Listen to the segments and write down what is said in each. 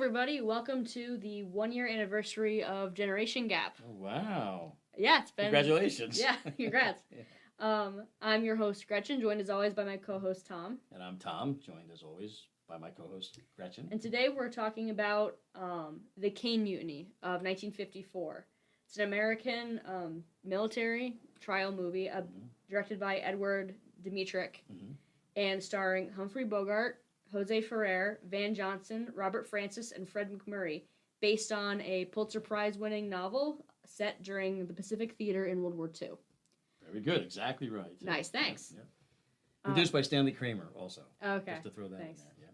everybody. Welcome to the 1 year anniversary of Generation Gap. Oh, wow. Yeah, it's been... Congratulations. Yeah, congrats. Yeah. I'm your host, Gretchen, joined as always by my co-host, Tom. And I'm Tom, joined as always by my co-host, Gretchen. And today we're talking about the Caine Mutiny of 1954. It's an American military trial movie directed by Edward Dmytryk and starring Humphrey Bogart, Jose Ferrer, Van Johnson, Robert Francis, and Fred McMurray, based on a Pulitzer Prize-winning novel set during the Pacific Theater in World War II. Very good. Exactly right. Nice, thanks. Yep. Produced by Stanley Kramer, also. Okay. Just to throw that Thanks. in there.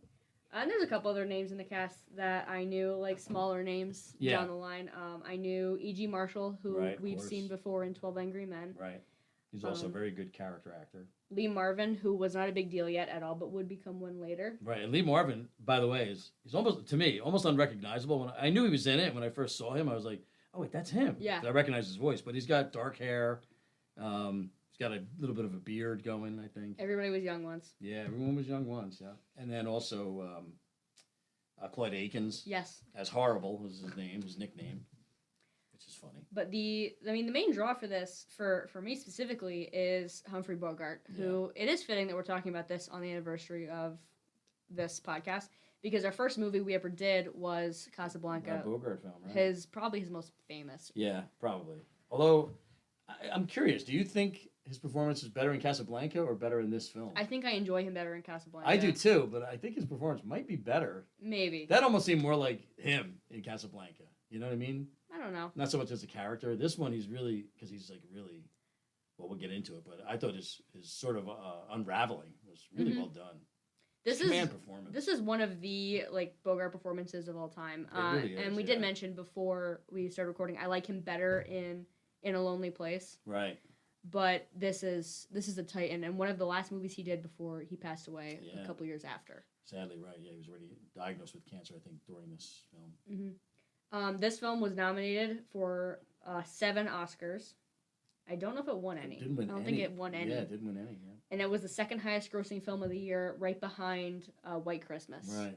Yeah. And there's a couple other names in the cast that I knew, like smaller names down the line. I knew E.G. Marshall, who we've seen before in 12 Angry Men. Right. He's also a very good character actor. Lee Marvin, who was not a big deal yet at all, but would become one later. Right, and Lee Marvin, by the way, he's almost, to me, almost unrecognizable. When I knew he was in it, when I first saw him, I was like, oh, wait, that's him. Yeah. I recognize his voice, but he's got dark hair. He's got a little bit of a beard going, I think. Everybody was young once. Yeah, everyone was young once, yeah. And then also Clyde Akins. Yes. As Horrible was his name, his nickname, which is funny. But the main draw for this, for me specifically, is Humphrey Bogart, who it is fitting that we're talking about this on the anniversary of this podcast, because our first movie we ever did was Casablanca. A Bogart film, right? Probably his most famous. Yeah, probably. Although, I'm curious, do you think his performance is better in Casablanca or better in this film? I think I enjoy him better in Casablanca. I do too, but I think his performance might be better. Maybe. That almost seemed more like him in Casablanca. You know what I mean? I don't know. Not so much as a character. This one, he's really, because he's like really, well, we'll get into it, but I thought his sort of unraveling was really well done. This is one of the Bogart performances of all time. Really is, and we did mention before we started recording, I like him better in A Lonely Place. Right. But this is a titan, and one of the last movies he did before he passed away a couple years after. Sadly, right? Yeah, he was already diagnosed with cancer, I think, during this film. This film was nominated for 7 Oscars. I don't know if it won any. Didn't win I don't think it won any. Yeah, it didn't win any. Yeah. And it was the second highest grossing film of the year, right behind White Christmas. Right.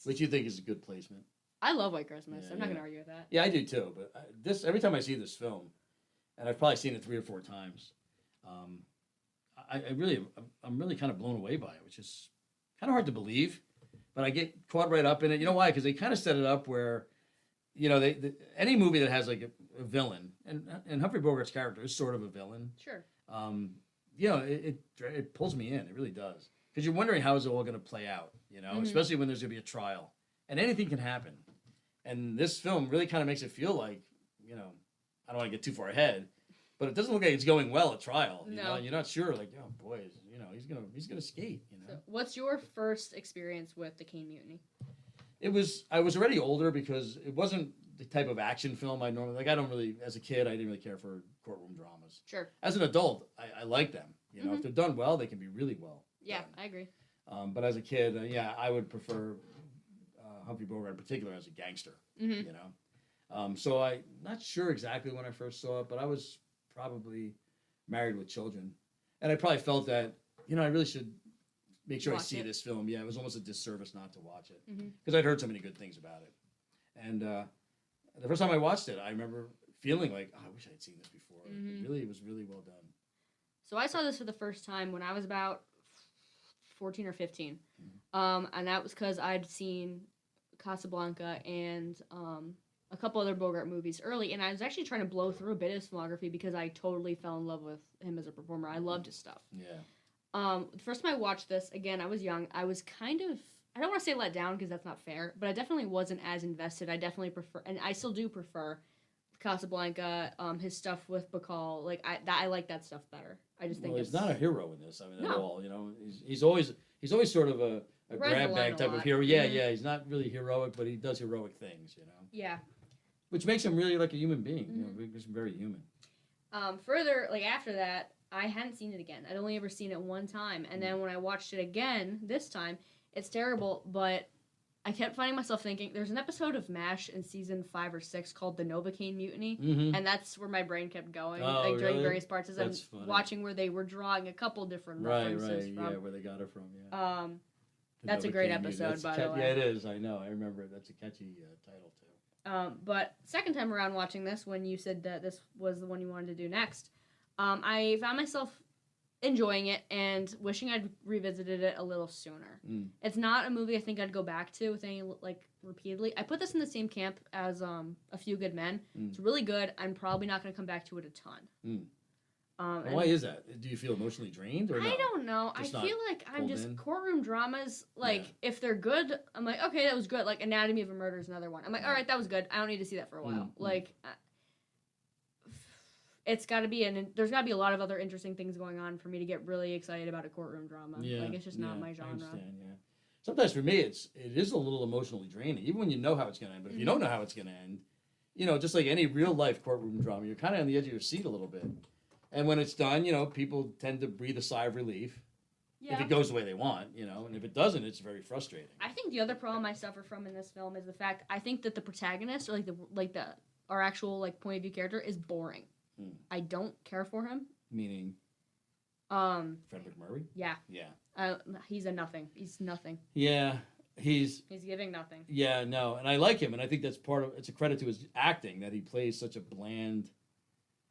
Which you think is a good placement. I love White Christmas. I'm not going to argue with that. Yeah, I do too. But every time I see this film, and I've probably seen it 3 or 4 times, I'm really kind of blown away by it, which is kind of hard to believe. But I get caught right up in it. You know why? Because they kind of set it up where, you know, any movie that has like a villain, and Humphrey Bogart's character is sort of a villain. Sure. You know, it pulls me in. It really does. Because you're wondering how is it all going to play out, you know, especially when there's going to be a trial. And anything can happen. And this film really kind of makes it feel like, you know, I don't want to get too far ahead, but it doesn't look like it's going well at trial. You know, you're not sure, like, oh boy, you know, he's gonna skate. You know. So what's your first experience with the Caine Mutiny? I was already older because it wasn't the type of action film I normally like. I don't really, as a kid, I didn't really care for courtroom dramas. Sure. As an adult, I like them. You know, if they're done well, they can be really well. Yeah, done. I agree. But as a kid, I would prefer Humphrey Bogart in particular as a gangster. You know. So I'm not sure exactly when I first saw it, but I was probably married with children. And I probably felt that, you know, I really should make sure I see this film. Yeah, it was almost a disservice not to watch it. Because I'd heard so many good things about it. And the first time I watched it, I remember feeling like, oh, I wish I had seen this before. It was really well done. So I saw this for the first time when I was about 14 or 15. And that was because I'd seen Casablanca and a couple other Bogart movies early, and I was actually trying to blow through a bit of his filmography because I totally fell in love with him as a performer. I loved his stuff. Yeah. The first time I watched this, again, I was young. I was kind of, I don't want to say let down because that's not fair, but I definitely wasn't as invested. I definitely prefer, and I still do prefer Casablanca, his stuff with Bacall. Like I like that stuff better. I just think he's not a hero in this. I mean, at all. You know, he's always sort of a grab bag type of hero. Yeah. He's not really heroic, but he does heroic things. You know. Yeah. Which makes him really like a human being. You know, makes him very human. Further, after that, I hadn't seen it again. I'd only ever seen it one time, and then when I watched it again this time, it's terrible. But I kept finding myself thinking, there's an episode of MASH in season 5 or 6 called the Novocaine Mutiny, and that's where my brain kept going, during various parts as I'm watching where they were drawing a couple different references from. Yeah, where they got it from. Yeah. That's a great episode, by the way. Yeah, it is. I know. I remember it. That's a catchy title, too. But second time around watching this, when you said that this was the one you wanted to do next, I found myself enjoying it and wishing I'd revisited it a little sooner. It's not a movie I think I'd go back to with any, like, repeatedly. I put this in the same camp as A Few Good Men. It's really good. I'm probably not going to come back to it a ton. Why is that? Do you feel emotionally drained, or no? I don't know. Just I feel like I'm just courtroom dramas. Like if they're good, I'm like, okay, that was good. Like Anatomy of a Murder is another one. I'm like, all right, that was good. I don't need to see that for a while. Like, it's got to be, and there's got to be a lot of other interesting things going on for me to get really excited about a courtroom drama. Yeah, like it's just not my genre. I understand, yeah. Sometimes for me, it is a little emotionally draining, even when you know how it's going to end. But if you don't know how it's going to end, just like any real life courtroom drama, you're kind of on the edge of your seat a little bit. And when it's done, people tend to breathe a sigh of relief. Yeah. If it goes the way they want, and if it doesn't, it's very frustrating. I think the other problem I suffer from in this film is the fact I think that the protagonist, or our actual point of view character, is boring. I don't care for him. Meaning, Frederick Murray? Yeah. Yeah. He's a nothing. He's nothing. Yeah. He's giving nothing. Yeah, no, and I like him, and I think that's it's a credit to his acting that he plays such a bland.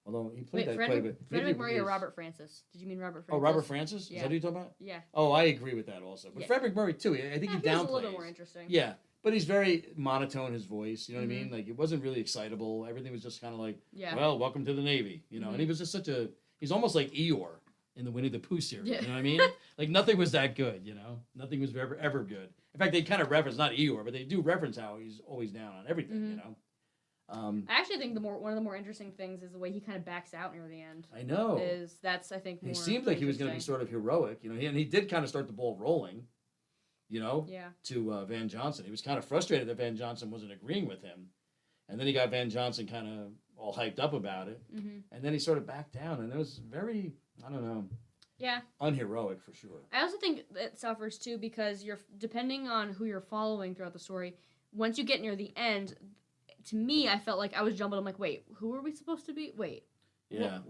Although he played quite a bit. Frederick Murray or Robert Francis? Did you mean Robert Francis? Oh, Robert Francis? Yeah. Is that who you're talking about? Yeah. Oh, I agree with that also. But Frederick Murray, too, I think he downplays. He's a little bit more interesting. Yeah, but he's very monotone, his voice. You know what I mean? Like, it wasn't really excitable. Everything was just kind of like, well, welcome to the Navy. And he was just he's almost like Eeyore in the Winnie the Pooh series. You know what I mean? Like, nothing was that good, Nothing was ever good. In fact, they kind of reference, not Eeyore, but they do reference how he's always down on everything, I actually think one of the more interesting things is the way he kind of backs out near the end. I know. That's I think more. He seemed like he was going to be sort of heroic, and he did kind of start the ball rolling, to Van Johnson. He was kind of frustrated that Van Johnson wasn't agreeing with him, and then he got Van Johnson kind of all hyped up about it, and then he sort of backed down, and it was very, I don't know. Yeah. Unheroic for sure. I also think it suffers too because depending on who you're following throughout the story, once you get near the end. To me, I felt like I was jumbled. I'm like, wait, who are we supposed to be? Wait. Yeah.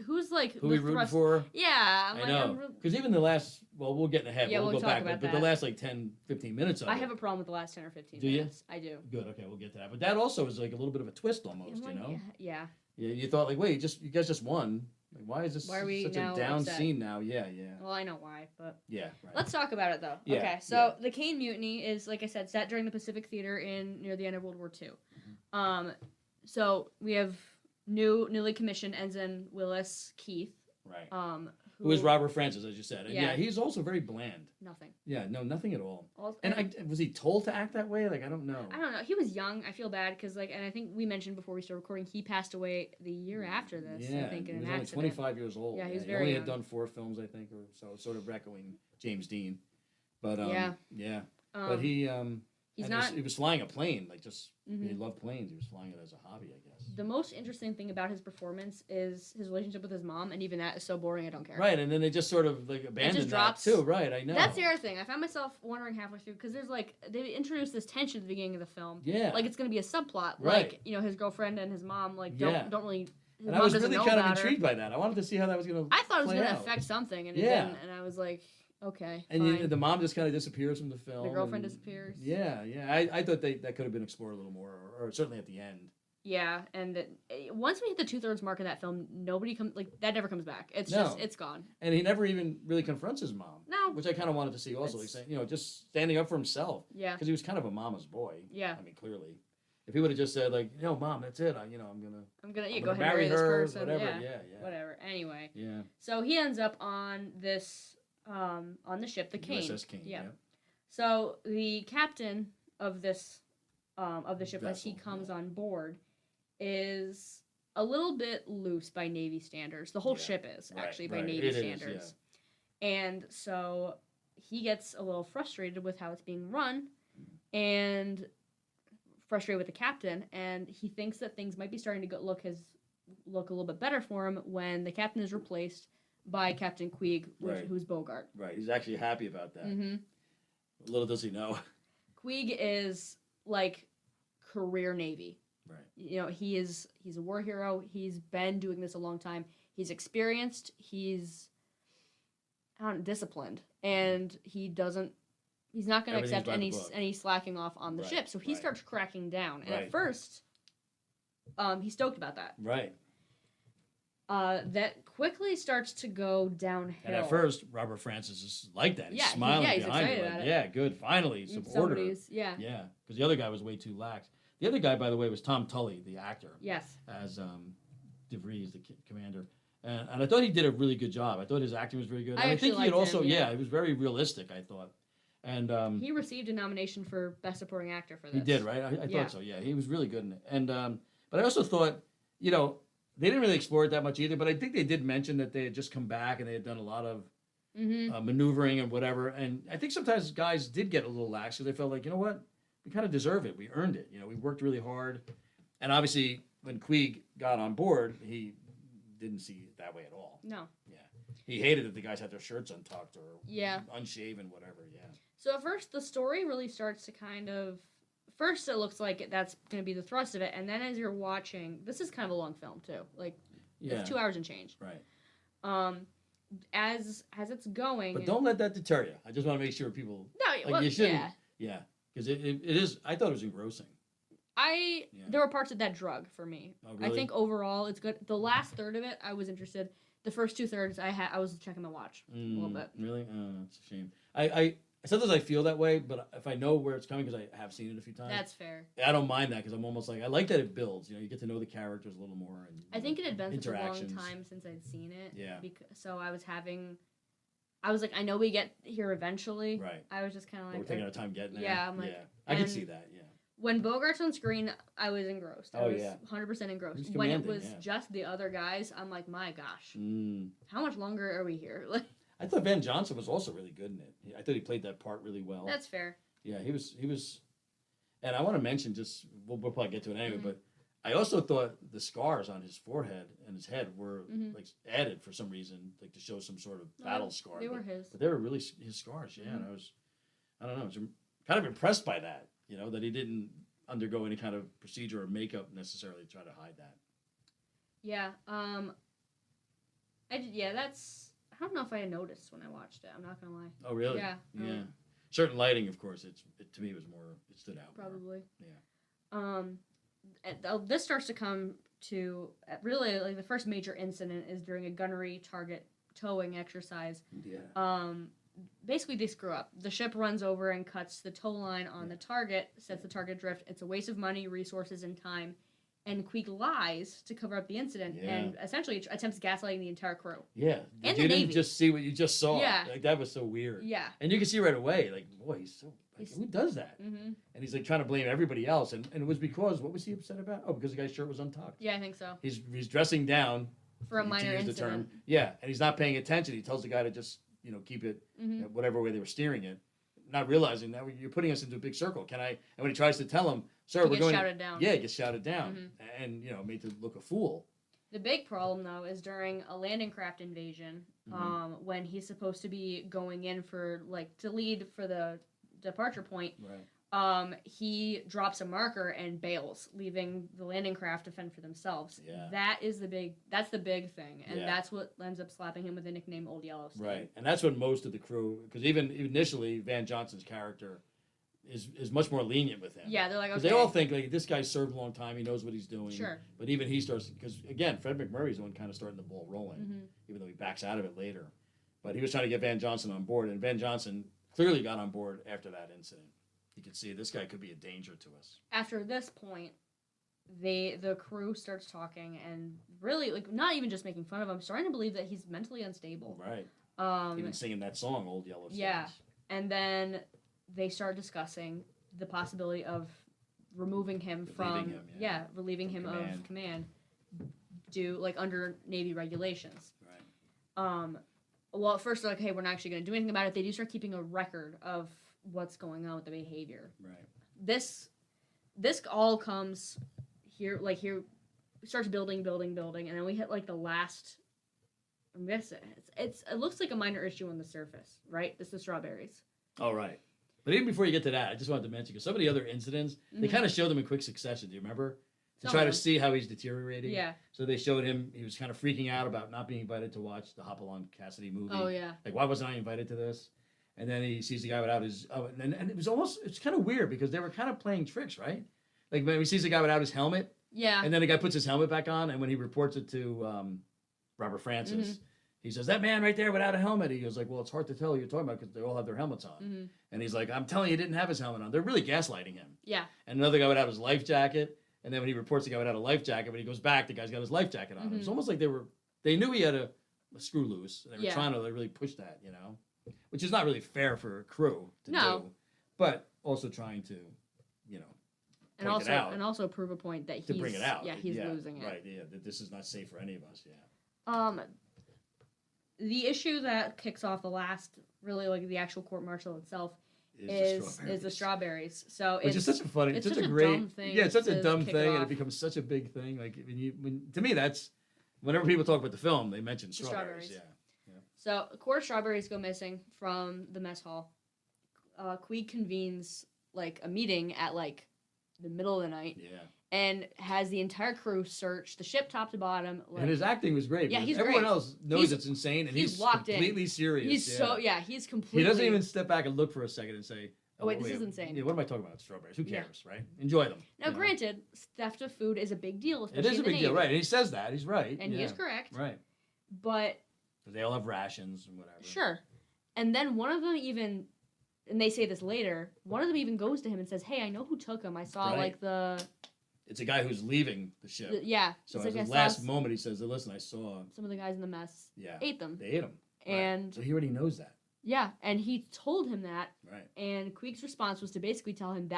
Who's like... Who we rooting for? Yeah. I know. Because even the last... Well, we'll get ahead. Yeah, we'll go back. But the last 10, 15 minutes of it. I have a problem with the last 10 or 15 minutes. I do. Good. Okay, we'll get to that. But that also is like a little bit of a twist almost, Yeah. Yeah, you thought like, wait, you guys just won. Like, why is this such a down upset? scene now? Yeah. Well, I know why, but... Yeah, right. Let's talk about it, though. Yeah, okay, so the Caine Mutiny is, like I said, set during the Pacific Theater near the end of World War II. So we have newly commissioned Ensign Willis Keith. Right. Who is Robert Francis, as you said. And yeah, he's also very bland. Nothing. Yeah, no, nothing at all. And was he told to act that way? Like, I don't know. I don't know. He was young. I feel bad because, and I think we mentioned before we started recording, he passed away the year after this, I think, in an accident. He was only 25 years old. Yeah, he was very young. He only had done 4 films, I think, or so, sort of echoing James Dean. But, yeah. But he was flying a plane, he loved planes. He was flying it as a hobby, I guess. The most interesting thing about his performance is his relationship with his mom, and even that is so boring I don't care. Right, and then they just sort of abandoned that too. Right, I know. That's the other thing. I found myself wondering halfway through because there's they introduced this tension at the beginning of the film. Yeah, like it's going to be a subplot. Right. Like his girlfriend and his mom don't really. And I was really kind of intrigued by that. I wanted to see how that was going to. I thought it was going to affect something, and it didn't. And I was like. Okay. And the mom just kind of disappears from the film. The girlfriend disappears. Yeah. I thought that could have been explored a little more, or certainly at the end. Yeah, and once we hit the 2/3 mark in that film, nobody comes that never comes back. It's it's gone. And he never even really confronts his mom. No. Which I kind of wanted to see also, like saying, just standing up for himself. Yeah. Because he was kind of a mama's boy. Yeah. I mean, clearly, if he would have just said Mom, that's it. I'm gonna go ahead and marry this person. Whatever. Yeah. Whatever. Anyway. Yeah. So he ends up on this. On the ship, the Caine. USS Caine. Yeah. So the captain of this of the ship Vessel, as he comes on board is a little bit loose by Navy standards. The whole ship is actually by Navy standards. And so he gets a little frustrated with how it's being run and frustrated with the captain, and he thinks that things might be starting to look a little bit better for him when the captain is replaced by Captain Queeg, who's Bogart. Right, he's actually happy about that. Mm-hmm. Little does he know. Queeg is career Navy. Right. He's a war hero. He's been doing this a long time. He's experienced. He's disciplined, and he doesn't he's not going to Everything's accept by the book. any slacking off on the Right, ship. So he right. starts cracking down. And Right. at first, he's stoked about that. Right. That quickly starts to go downhill. And at first, Robert Francis is like that. He's Yeah, smiling he's behind excited you. about Like, it. yeah, good. Finally, some order. Yeah. Yeah, because the other guy was way too lax. The other guy, by the way, was Tom Tully, the actor. Yes. As DeVries, the commander. And I thought he did a really good job. I thought his acting was very good. I And I actually think he had liked also, him, yeah. it was very realistic, I thought. And He received a nomination for Best Supporting Actor for this. he did, right? I Yeah. thought so, yeah. He was really good in it. And but I also thought, you know, they didn't really explore it that much either, but I think they did mention that they had just come back and they had done a lot of maneuvering and whatever. And I think sometimes guys did get a little lax because they felt like, you know what? We kind of deserve it. We earned it. You know, we worked really hard. And obviously, when Queeg got on board, he didn't see it that way at all. No. Yeah. He hated that the guys had their shirts untucked or Yeah. unshaven, whatever. Yeah. So at first, the story really starts to kind of. First, it looks like that's going to be the thrust of it, and then as you're watching, this is kind of a long film too. Like, it's 2 hours and change. Right. As it's going. But don't let that deter you. I just want to make sure people. No, like, well, you shouldn't. yeah. Yeah. Because it is. I thought it was engrossing. Yeah. There were parts of that drug for me. Oh, really? I think overall it's good. The last third of it, I was interested. The first 2/3, I was checking the watch a little bit. Really? Oh, that's a shame. I sometimes I feel that way, but if I know where it's coming because I have seen it a few times, That's fair. I don't mind that because I'm almost like I like that it builds. You know, you get to know the characters a little more. And I think it had been such a long interactions. time since I'd seen it. Yeah. So I was like, I know we get here eventually. Right. I was just kind of But like, we're taking our time getting there. Yeah, I'm like- I can and- see that. Yeah. when Bogart's on screen, I was engrossed. I was yeah. 100% engrossed. He's When it commanding, was yeah. just the other guys, I'm like, my gosh, Mm. how much longer are we here? Like, I thought Van Johnson was also really good in it. I thought he played that part really well. that's fair. Yeah, he was, and I want to mention just we'll probably get to it anyway, Mhm. but I also thought the scars on his forehead and his head were Mhm. like added for some reason, like to show some sort of battle scar. They but, were his. but they were really his scars. Yeah, and I don't know, I was kind of impressed by that. You know, that he didn't undergo any kind of procedure or makeup necessarily to try to hide that. Yeah. That's. I don't know if I had noticed when I watched it. I'm not gonna lie. Oh, really? Yeah. Yeah. Certain lighting, of course, to me was more. It stood out. more. Probably. Yeah. This starts to come to really like the first major incident is during a gunnery target towing exercise. Yeah. Basically they screw up. The ship runs over and cuts the tow line on the target, sets the target adrift. It's a waste of money, resources, and time. And Queeg lies to cover up the incident and essentially attempts gaslighting the entire crew. Yeah. And you the didn't Navy. just see what you just saw. Yeah. Like that was so weird. Yeah. And you can see right away, like, boy, he's so who does that? Mm-hmm. And he's like trying to blame everybody else. And it was because what was he upset about? Oh, because the guy's shirt was untucked. Yeah, I think so. He's dressing down For a to minor use the incident. term. Yeah, and he's not paying attention. He tells the guy to just, keep it whatever way they were steering it. Not realizing that you're putting us into a big circle. Can I? And when he tries to tell him, sir, we're going. Shouted down. Yeah, he gets shouted down, and made to look a fool. The big problem though is during a landing craft invasion, when he's supposed to be going in for to lead for the departure point. Right. He drops a marker and bails, leaving the landing craft to fend for themselves. Yeah. That's the big thing, and Yeah. that's what ends up slapping him with the nickname Old Yellowstone. Right, and that's what most of the crew, because even initially Van Johnson's character is much more lenient with him. Yeah, they're like, okay. Because they all think like this guy served a long time, he knows what he's doing. Sure. But even he starts, because again, Fred McMurray's the one kind of starting the ball rolling, even though he backs out of it later. But he was trying to get Van Johnson on board, and Van Johnson clearly got on board after that incident. You could see this guy could be a danger to us. After this point, the crew starts talking and really not even just making fun of him, starting to believe that he's mentally unstable. Right. Even singing that song, Old Yellowstone. Yeah. And then they start discussing the possibility of removing him relieving him of command under Navy regulations. Right. Well, at first they're like, hey, we're not actually going to do anything about it. They do start keeping a record of what's going on with the behavior. Right. This all comes here starts building, and then we hit the last. I guess it looks like a minor issue on the surface, right? It's the strawberries. All right. But even before you get to that, I just wanted to mention, because some of the other incidents, they kind of showed them in quick succession. Do you remember? To try to see how he's deteriorating. Yeah. So they showed him, he was kind of freaking out about not being invited to watch the Hopalong Cassidy movie. Oh, yeah. Like, why wasn't I invited to this? and then he sees the guy without his. And it was almost it's kind of weird because they were kind of playing tricks, right? Like when he sees the guy without his helmet, Yeah. and then the guy puts his helmet back on, and when he reports it to Robert Francis, he says, "That man right there without a helmet." He goes like, "Well, it's hard to tell who you're talking about because they all have their helmets on." And he's like, "I'm telling you, he didn't have his helmet on." They're really gaslighting him. Yeah. And another guy without his life jacket, and then when he reports the guy without a life jacket, when he goes back, the guy's got his life jacket on. It's almost like they knew he had a screw loose. They were trying to really push that, which is not really fair for a crew to do, but also trying to, and point it out. And also prove a point that to bring it out. Yeah, he's losing it. Right. Yeah. That this is not safe for any of us. Yeah. The issue that kicks off the last, really like the actual court martial itself, is the strawberries. So which is such a funny, it's such such a a great, dumb thing it's such a to dumb kick thing, it and it off. becomes such a big thing. Like to me, that's whenever people talk about the film, they mention strawberries. Yeah. So a quart of strawberries go missing from the mess hall. Queeg convenes like a meeting at like the middle of the night. Yeah. And has the entire crew search the ship top to bottom. Like, and his acting was great. Yeah, he's everyone great. else knows it's insane, and he's locked completely in. serious. He's completely. He doesn't even step back and look for a second and say, "Oh wait, this is insane." Yeah, what am I talking about? Strawberries? Who cares, right? Enjoy them. Now, granted, theft of food is a big deal. It is a big deal, right? And he says that. He's right. And he is correct. Right. But they all have rations and whatever. Sure. And then one of them even, and they say this later, one of them even goes to him and says, "Hey, I know who took him. I saw like the." It's a guy who's leaving the ship. So at like the last moment, he says, "Listen, I saw some of the guys in the mess. Ate them. They ate them, and so he already knows that. Yeah, and he told him that. Right. And Queeg's response was to basically tell him,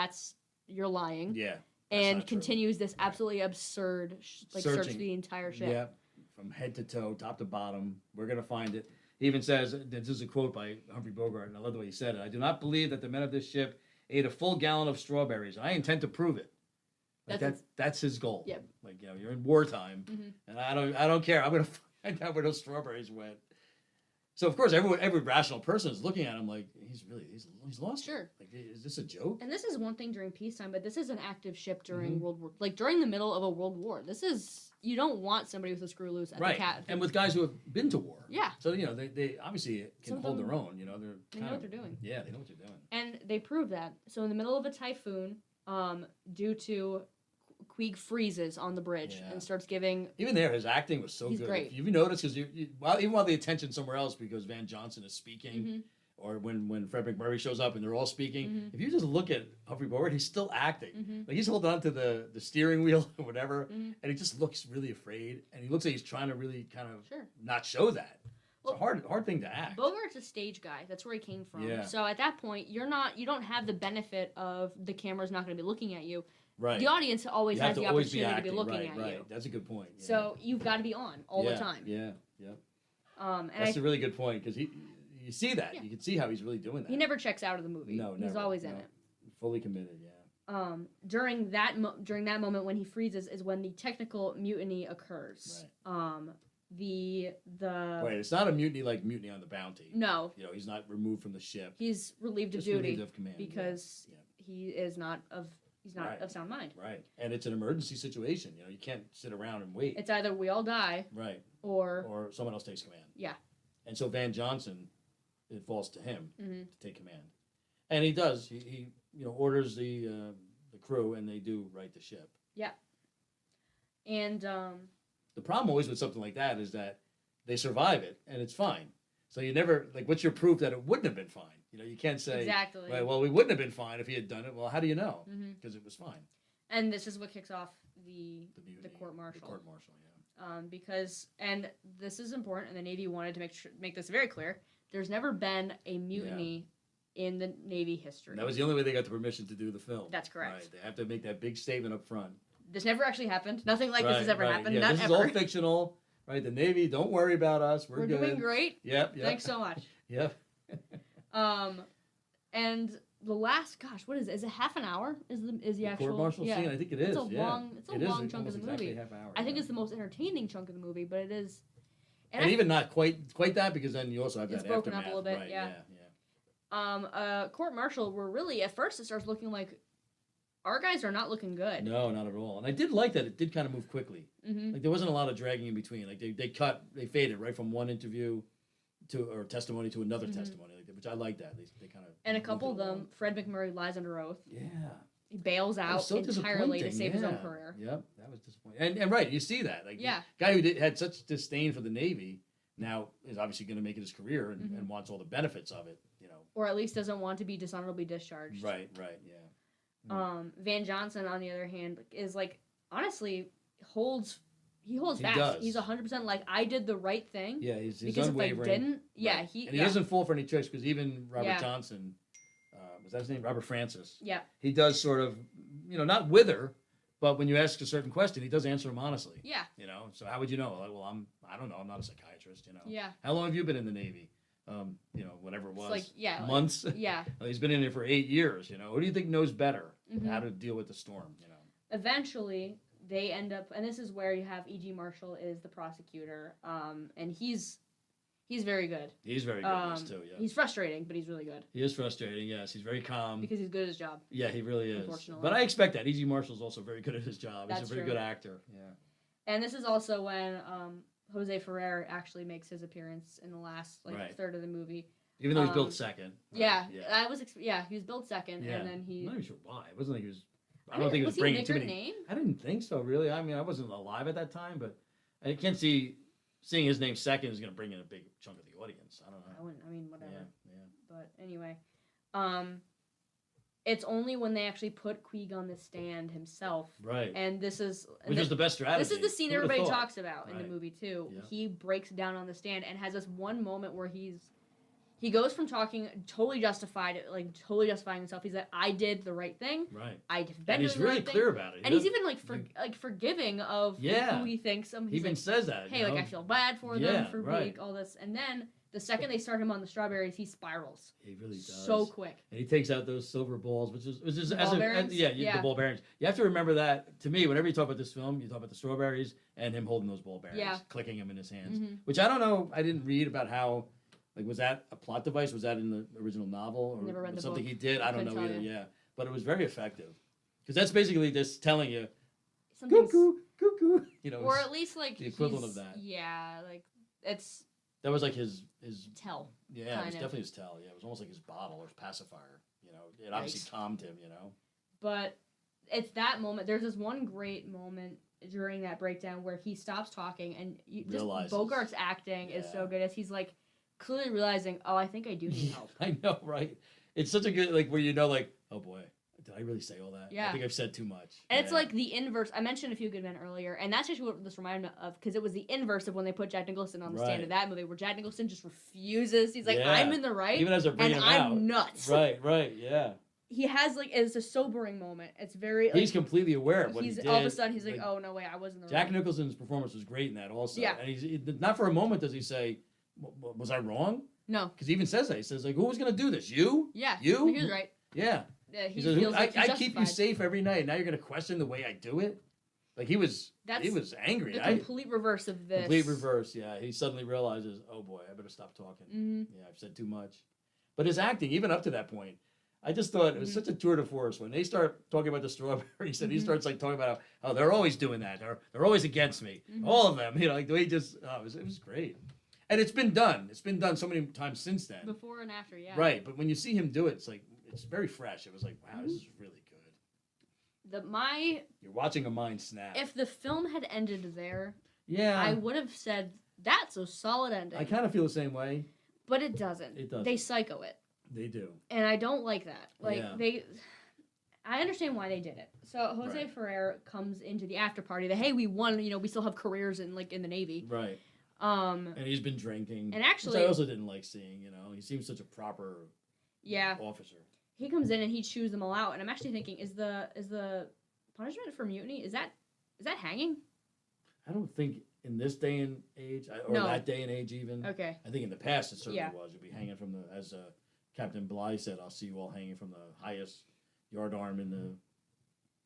"You're lying." Yeah. And continues this absolutely absurd search the entire ship. Yeah, from head to toe, top to bottom. We're gonna find it. He even says, this is a quote by Humphrey Bogart, and I love the way he said it. "I do not believe that the men of this ship ate a full gallon of strawberries. I intend to prove it." Like that's his goal. Yep. Like, you're in wartime, and I don't care. I'm gonna find out where those strawberries went. So of course, every rational person is looking at him like he's lost. Sure. Like, is this a joke? And this is one thing during peacetime, but this is an active ship during World War, like during the middle of a World War. This is you don't want somebody with a screw loose at the cat. And with guys who have been to war. Yeah. So they obviously can hold their own. They know what they're doing. Yeah, they know what they're doing. And they prove that. So in the middle of a typhoon, due to Queeg freezes on the bridge and starts giving. Even there, his acting was so good. Great. If you notice, because even while the attention's somewhere else, because Van Johnson is speaking, or when Fred McMurray shows up and they're all speaking, if you just look at Humphrey Bogart, he's still acting. Like he's holding on to the steering wheel or whatever, and he just looks really afraid, and he looks like he's trying to really kind of not show that. It's a hard thing to act. Bogart's a stage guy. That's where he came from. Yeah. So at that point, you don't have the benefit of the camera's not going to be looking at you. Right. The audience always has the opportunity to be looking at you. That's a good point. Yeah. So you've got to be on all the time. Yeah. And that's a really good point because you see that. You can see how he's really doing that. He never checks out of the movie. No, he's always in it. Fully committed. Yeah. During that moment when he freezes is when the technical mutiny occurs. Right. Wait, it's not a mutiny like Mutiny on the Bounty. No. He's not removed from the ship. He's relieved of duty. Relieved of command, because he is not of. He's not of sound mind. Right. And it's an emergency situation. You can't sit around and wait. It's either we all die. Right. Or someone else takes command. Yeah. And so Van Johnson, it falls to him to take command. And he does. He orders the crew, and they do right the ship. Yeah. And the problem always with something like that is that they survive it, and it's fine. So you never, what's your proof that it wouldn't have been fine? You can't say, exactly. Right, well, we wouldn't have been fine if he had done it. Well, how do you know? Because it was fine. And this is what kicks off the court martial. The court martial, yeah. Because, and this is important, and the Navy wanted to make this very clear, there's never been a mutiny in the Navy history. And that was the only way they got the permission to do the film. That's correct. Right. They have to make that big statement up front. This never actually happened. Nothing like this has ever happened. Yeah, Not this ever. is all fictional. Right, the Navy, don't worry about us. We're good. Doing great. Yep. Thanks so much. Yep. And the last, what is it? Is it half an hour? Is the actual court martial scene? I think it is. It's a long chunk of the movie. Half hour, I think it's the most entertaining chunk of the movie, but it is. And even not quite that, because then you also have that broken aftermath. Up a little bit. Right, yeah. Court martial were really at first it starts looking like our guys are not looking good. No, not at all. And I did like that it did kind of move quickly. Like there wasn't a lot of dragging in between. Like they faded right from one interview or testimony to another testimony. Like which I like that. They kind of And a couple of them, Fred McMurray lies under oath. Yeah. He bails out so entirely to save his own yeah. career. Yep, that was disappointing. And right, you see that. Like, Yeah. the guy who had such disdain for the Navy now is obviously going to make it his career and wants all the benefits of it, you know. Or at least doesn't want to be dishonorably discharged. Right, yeah. Van Johnson, on the other hand, is like, honestly, holds fast. Does. He's 100% like, I did the right thing. Yeah, he's because unwavering. if I didn't, right. yeah, and he doesn't fall for any tricks because even Robert Johnson, was that his name? Robert Francis. Yeah. He does sort of, you know, not wither, but when you ask a certain question, he does answer them honestly. Yeah. You know, so how would you know? Like, well, I don't know. I'm not a psychiatrist, you know. Yeah. How long have you been in the Navy? You know, whatever it was. It's like, months. Yeah. Well, he's been in it for 8 years, you know. Who do you think knows better how to deal with the storm, you know? Eventually, they end up, and this is where you have E.G. Marshall is the prosecutor, and he's very good. He's very good at this too, yeah. He's frustrating, but he's really good. He is frustrating, yes. He's very calm. Because he's good at his job. Yeah, he really is. Unfortunately. But I expect that. E.G. Marshall's also very good at his job. That's he's a very true. good actor, yeah. And this is also when Jose Ferrer actually makes his appearance in the last third of the movie. Even though he's built second. Right? Yeah, he was built second, and then he... I'm not even sure why. It wasn't like he was... I don't think he was bringing too many... Name? I didn't think so, really. I mean, I wasn't alive at that time, but I can't see... Seeing his name second is going to bring in a big chunk of the audience. I don't know. I mean, whatever. Yeah. But anyway, it's only when they actually put Queeg on the stand himself. Right. And this is... Which is the best strategy. This is the scene everybody talks about in the movie, too. Yeah. He breaks down on the stand and has this one moment where he goes from talking totally justifying himself. He's like, I did the right thing. Right. I've been and he's really clear about it. And he's even forgiving of who he thinks. He even says that. Hey, I feel bad for them for being all this. And then the second they start him on the strawberries, he spirals. He really does. So quick. And he takes out those silver balls, which is the ball bearings? The ball bearings. You have to remember that. To me, whenever you talk about this film, you talk about the strawberries and him holding those ball bearings, clicking them in his hands. Which I don't know. I didn't read about how. Like, was that a plot device? Was that in the original novel? Or never read the something book. he did? I don't know either, you. yeah. But it was very effective. Because that's basically just telling you, Something's, cuckoo. You know, or at least, like, the equivalent of that. Yeah, like, it's... That was like his tell. Yeah, it was definitely his tell. Yeah, it was almost like his bottle or his pacifier. You know, it obviously calmed him, you know. But it's that moment. There's this one great moment during that breakdown where he stops talking and Bogart's acting is so good as he's, like, clearly realizing, oh, I think I do need help. I know, right? It's such a good, like, where you know, like, oh boy, did I really say all that? Yeah. I think I've said too much. And it's like the inverse. I mentioned A Few Good Men earlier, and that's actually what this reminded me of, because it was the inverse of when they put Jack Nicholson on the stand of that movie, where Jack Nicholson just refuses. He's like, I'm in the right, even as they're bringing him out. I'm nuts. Right, yeah. He has, like, it's a sobering moment. It's very... He's completely aware of what he did. All of a sudden, he's like, oh, no, wait, I wasn't the Jack Nicholson's performance was great in that also. Yeah. And he's not for a moment does he say, was I wrong? No. Because he even says that. He says, like, who was going to do this? You? Yeah. You? He was right. Yeah. He says, feels like I keep you safe every night. Now you're going to question the way I do it? Like, he was angry. The complete reverse of this. Complete reverse, yeah. He suddenly realizes, oh, boy, I better stop talking. Mm-hmm. Yeah, I've said too much. But his acting, even up to that point, I just thought it was such a tour de force. When they start talking about the strawberries, and he starts, like, talking about how they're always doing that. They're always against me. All of them. You know, like, the way he just, it was great. And it's been done. It's been done so many times since then. Before and after, yeah. Right, but when you see him do it, it's like, it's very fresh. It was like, wow, this is really good. You're watching a mind snap. If the film had ended there, yeah, I would have said, that's a solid ending. I kind of feel the same way. But it doesn't. It doesn't. They psycho it. They do. And I don't like that. Like, I understand why they did it. So Jose Ferrer comes into the after party that, hey, we won, you know, we still have careers in the Navy. Right. And he's been drinking. And actually, which I also didn't like seeing, you know. He seems such a proper officer. He comes in and he chews them all out, and I'm actually thinking, is the punishment for mutiny, is that hanging? I don't think in this day and age, or that day and age even. Okay. I think in the past it certainly was. You'd be hanging from as Captain Bligh said, I'll see you all hanging from the highest yardarm in the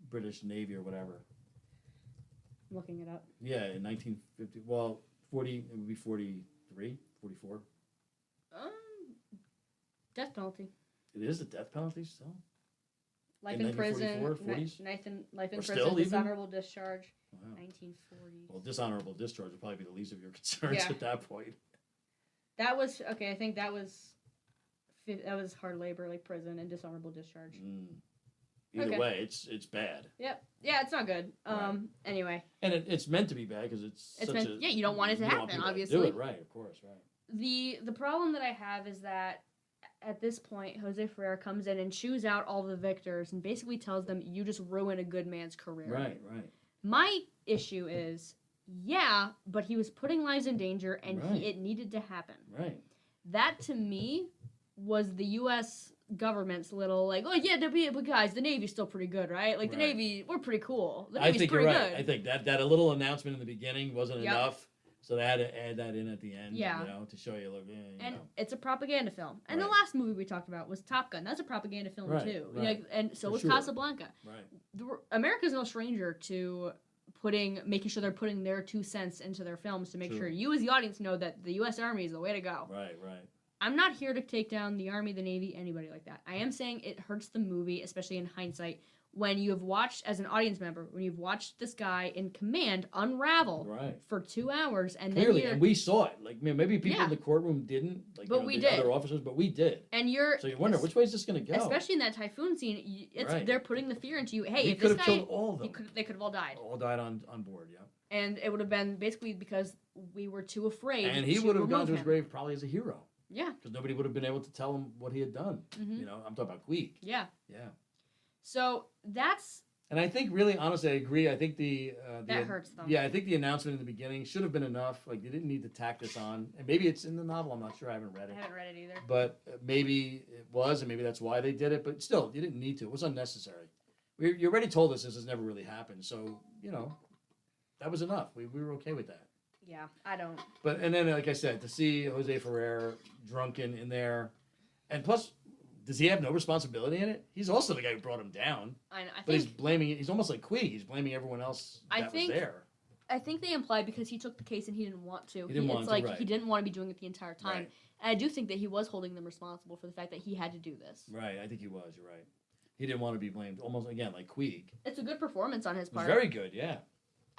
British Navy or whatever. I'm looking it up. Yeah, in 1950, well, 40, it would be 43, 44. Death penalty. It is the death penalty still? Life in prison, life in prison, dishonorable discharge, 1940. Well, dishonorable discharge would probably be the least of your concerns at that point. That was, okay, I think that was that was hard labor, like prison and dishonorable discharge. Either Okay. way, it's bad. Yep. Yeah, it's not good. Right. Anyway. And it's meant to be bad because it's such meant, a... yeah, you don't want it to you don't want happen, people to obviously. do it, right, of course, right. The problem that I have is that at this point, Jose Ferrer comes in and chews out all the victors and basically tells them, you just ruin a good man's career. Right. My issue is, yeah, but he was putting lives in danger and Right. it needed to happen. Right. That, to me, was the U.S. government's little, like, oh, yeah, but guys, the Navy's still pretty good, right? Like, the Right. Navy, we're pretty cool. The I Navy's think pretty you're right. good. I think that a little announcement in the beginning wasn't Yep. enough, so they had to add that in at the end, Yeah. you know, to show you, look, you And know. it's a propaganda film. And the Right. last movie we talked about was Top Gun. That's a propaganda film, Right, too. right. Like, and so For was sure. Casablanca. Right. America's no stranger to making sure they're putting their 2 cents into their films to make True. sure you as the audience know that the U.S. Army is the way to go. Right. I'm not here to take down the Army, the Navy, anybody like that. I am saying it hurts the movie, especially in hindsight, when you have watched, as an audience member, when you've watched this guy in command unravel Right. for 2 hours, and Clearly, then and we saw it. Like, maybe people Yeah. in the courtroom didn't, like, But we the did. other officers, but we did. and you're So you wonder, which way is this going to go? especially in that typhoon scene, Right. they're putting the fear into you. Hey, he if could this have guy, killed all of them. they could have all died, All died on board, yeah. and it would have been basically because we were too afraid. And he to would have gone remove to his him. grave probably as a hero. Yeah. Because nobody would have been able to tell him what he had done. Mhm. You know, I'm talking about Queeg. Yeah. Yeah. So that's And I think, really, honestly, I agree. I think that hurts them. Yeah, I think the announcement in the beginning should have been enough. Like, they didn't need to tack this on. And maybe it's in the novel. I'm not sure. I haven't read I it. haven't read it either. But maybe it was, and maybe that's why they did it. But still, you didn't need to. It was unnecessary. You already told us this has never really happened. So, you know, that was enough. We were okay with that. Yeah, I don't. But, and then, like I said, to see Jose Ferrer drunken in there, and plus, does he have no responsibility in it? He's also the guy who brought him down. I But he's think blaming, he's almost like Queeg. He's blaming everyone else I that think- was there. I think they implied because he took the case and he didn't want to. He didn't want it's to, like right. he didn't want to be doing it the entire time. Right. And I do think that he was holding them responsible for the fact that he had to do this. Right, I think he was. You're right. He didn't want to be blamed. Almost, again, like Queeg. It's a good performance on his It was part. very good, yeah.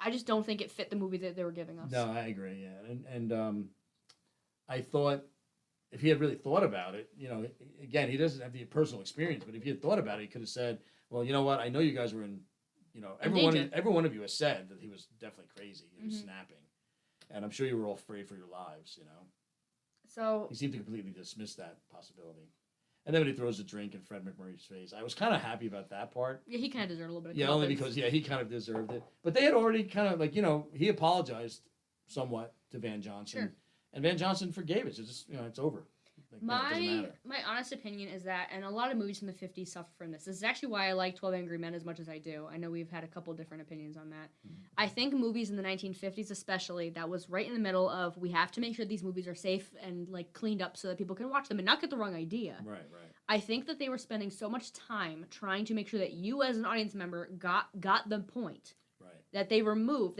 I just don't think it fit the movie that they were giving us. No, I agree, yeah. And I thought, if he had really thought about it, you know, again, he doesn't have the personal experience, but if he had thought about it, he could have said, well, you know what, I know you guys were in, you know, every one of you has said that he was definitely crazy. He was snapping. And I'm sure you were all afraid for your lives, you know. So He seemed to completely dismiss that possibility. And then when he throws a drink in Fred McMurray's face, I was kind of happy about that part. yeah, he kind of deserved a little bit of Yeah, only comeuppance. because, he kind of deserved it. But they had already kind of, like, you know, he apologized somewhat to Van Johnson. Sure. And Van Johnson forgave it. So just, you know, it's over. Like, it doesn't matter. My honest opinion is that, and a lot of movies from the 50s suffer from this. This is actually why I like 12 Angry Men as much as I do. I know we've had a couple different opinions on that. I think movies in the 1950s especially, that was right in the middle of, we have to make sure these movies are safe and, like, cleaned up so that people can watch them and not get the wrong idea. Right. I think that they were spending so much time trying to make sure that you as an audience member got the point. Right. That they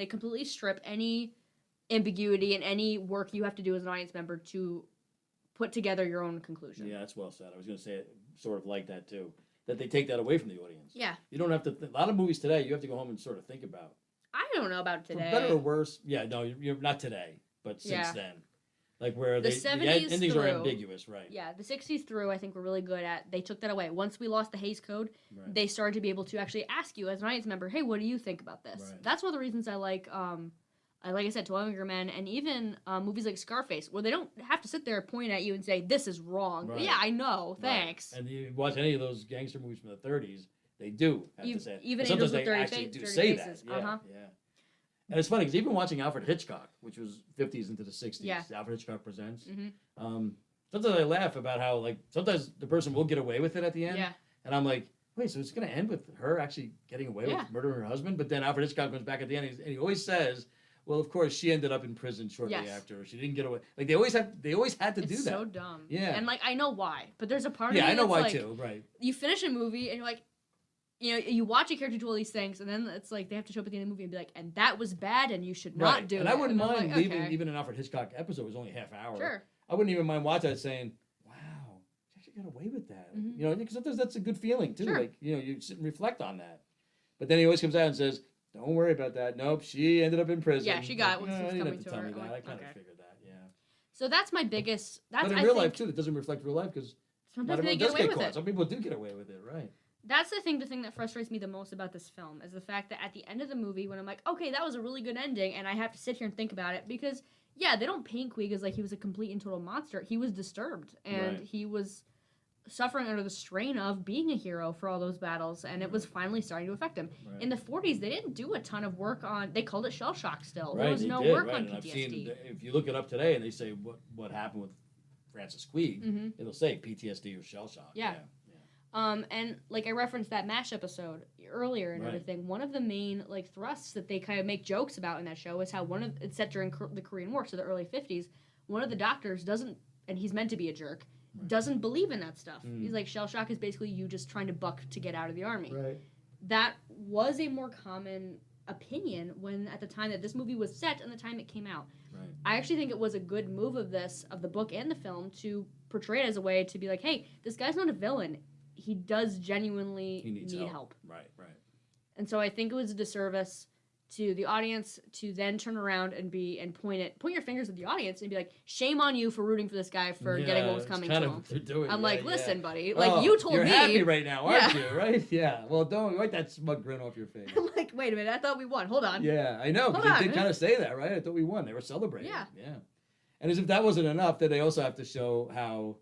completely strip any ambiguity and any work you have to do as an audience member to put together your own conclusion. Yeah, that's well said. I was going to say it sort of like that, too. That they take that away from the audience. Yeah. You don't have to, a lot of movies today, you have to go home and sort of think about. I don't know about today. For better or worse. Yeah, no, you're not today, but since Yeah. then. Like where The the 70s endings are through. ambiguous, right? Yeah, the 60s through, I think we're really good at. They took that away. Once we lost the Hays Code, Right. they started to be able to actually ask you as an audience member, hey, what do you think about this? Right. That's one of the reasons I like I said, 12 Angry Men, and even movies like Scarface, where they don't have to sit there and point at you and say, this is wrong. Right. Yeah, I know, thanks. Right. And you watch any of those gangster movies from the 30s, they do have to say it. Even And sometimes Angels with they Dirty actually Fa- do Dirty say Faces. that. Yeah, yeah. And it's funny because even watching Alfred Hitchcock, which was 50s into the 60s, Yeah. Alfred Hitchcock Presents. Mm-hmm. Sometimes I laugh about how, like, sometimes the person will get away with it at the end. Yeah. And I'm like, wait, so it's going to end with her actually getting away with murdering her husband? But then Alfred Hitchcock comes back at the end and he always says, well, of course, she ended up in prison shortly after. She didn't get away. Like, they always had to do that. It's so dumb. Yeah. And, like, I know why. But there's a part of me I know that's why, like, too. Right. you finish a movie and you're like, you know, you watch a character do all these things, and then it's like they have to show up at the end of the movie and be like, and that was bad, and you should not do it. And I wouldn't I'm mind like, leaving okay. even an Alfred Hitchcock episode was only a half hour. Sure. I wouldn't even mind watching that saying, wow, she actually got away with that. Mhm. You know, because sometimes that's a good feeling, too. Sure. Like, you know, you sit and reflect on that. But then he always comes out and says, don't worry about that. Nope, she ended up in prison. Yeah, she got like, what was you didn't coming have to to tell her. me that. I'm I like, kind of okay. figured that, yeah. So that's my biggest. That's But in I real think, life, too, it doesn't reflect real life because Sometimes they get away with it. Some people do get away with it, right? That's the thing that frustrates me the most about this film is the fact that at the end of the movie, when I'm like, okay, that was a really good ending, and I have to sit here and think about it because, yeah, they don't paint Queeg as like he was a complete and total monster. He was disturbed, and he was suffering under the strain of being a hero for all those battles, and it was finally starting to affect him. Right. In the 40s, they didn't do a ton of work on. They called it shell shock. Still, there was no work on PTSD. I've seen, if you look it up today, and they say what happened with Francis Queeg, it'll say PTSD or shell shock. Yeah. And like I referenced that MASH episode earlier and everything. One of the main like thrusts that they kind of make jokes about in that show is how it's set during the Korean War, so the early 50s. One of the doctors doesn't, and he's meant to be a jerk, doesn't believe in that stuff. He's like, shell shock is basically you just trying to buck to get out of the army. Right. That was a more common opinion when at the time that this movie was set and the time it came out. Right. I actually think it was a good move of the book and the film to portray it as a way to be like, hey, this guy's not a villain. He does genuinely need help. Right. And so I think it was a disservice to the audience to then turn around and point your fingers at the audience and be like, shame on you for rooting for this guy for getting what was coming to him. I'm like, listen, buddy, like you told me. You're happy right now, aren't you? Right? Yeah. Well, don't wipe that smug grin off your face. I'm like, wait a minute, I thought we won. Hold on. Yeah, I know. Because they did kind of say that, right? I thought we won. They were celebrating. Yeah. And as if that wasn't enough, then they also have to show how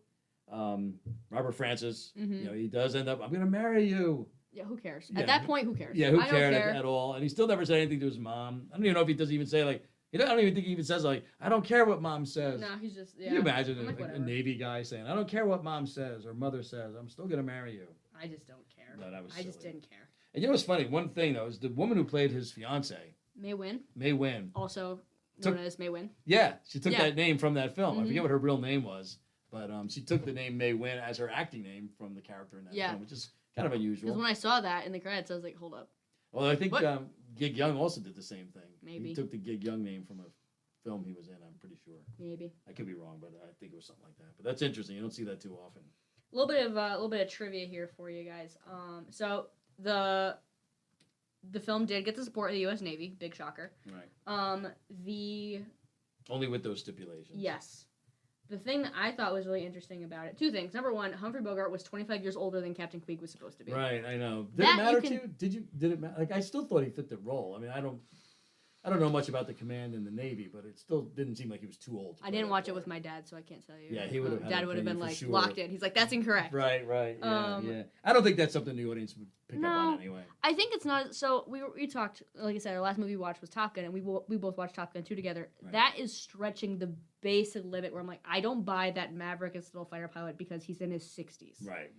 Robert Francis, he does end up, I'm going to marry you. Yeah, who cares? At that point, who cares? Yeah, who cared at all? And he still never said anything to his mom. I don't even know if he doesn't even say, like, I don't even think he even says, like, I don't care what mom says. No, he's just, yeah. Can you imagine a Navy guy saying, I don't care what mom says or mother says. I'm still going to marry you. I just don't care. No, that was I just didn't care. And you know what's funny? One thing, though, is the woman who played his fiancée. May Wynn. Also known as May Wynn. Yeah, she took that name from that film. I forget what her real name was. But she took the name May Wynn as her acting name from the character in that film, which is kind of unusual. Because when I saw that in the credits, I was like, hold up. Well, I think Gig Young also did the same thing. Maybe. He took the Gig Young name from a film he was in, I'm pretty sure. Maybe. I could be wrong, but I think it was something like that. But that's interesting. You don't see that too often. A little bit of trivia here for you guys. So the film did get the support of the U.S. Navy. Big shocker. Right. Only with those stipulations. Yes. The thing that I thought was really interesting about it, two things. Number one, Humphrey Bogart was 25 years older than Captain Queeg was supposed to be. Right, I know. Did it matter to you? Did it matter? Like, I still thought he fit the role. I mean, I don't know much about the command in the Navy, but it still didn't seem like he was too old. I didn't watch it with my dad, so I can't tell you. Yeah, he would have. Dad would have been like locked in. He's like, that's incorrect. Right. Yeah. I don't think that's something the audience would pick up on anyway. I think it's not. So we talked, like I said, our last movie we watched was Top Gun, and we both watched Top Gun 2 together. Right. That is stretching the basic limit where I'm like, I don't buy that Maverick is still a fighter pilot because he's in his 60s. Right.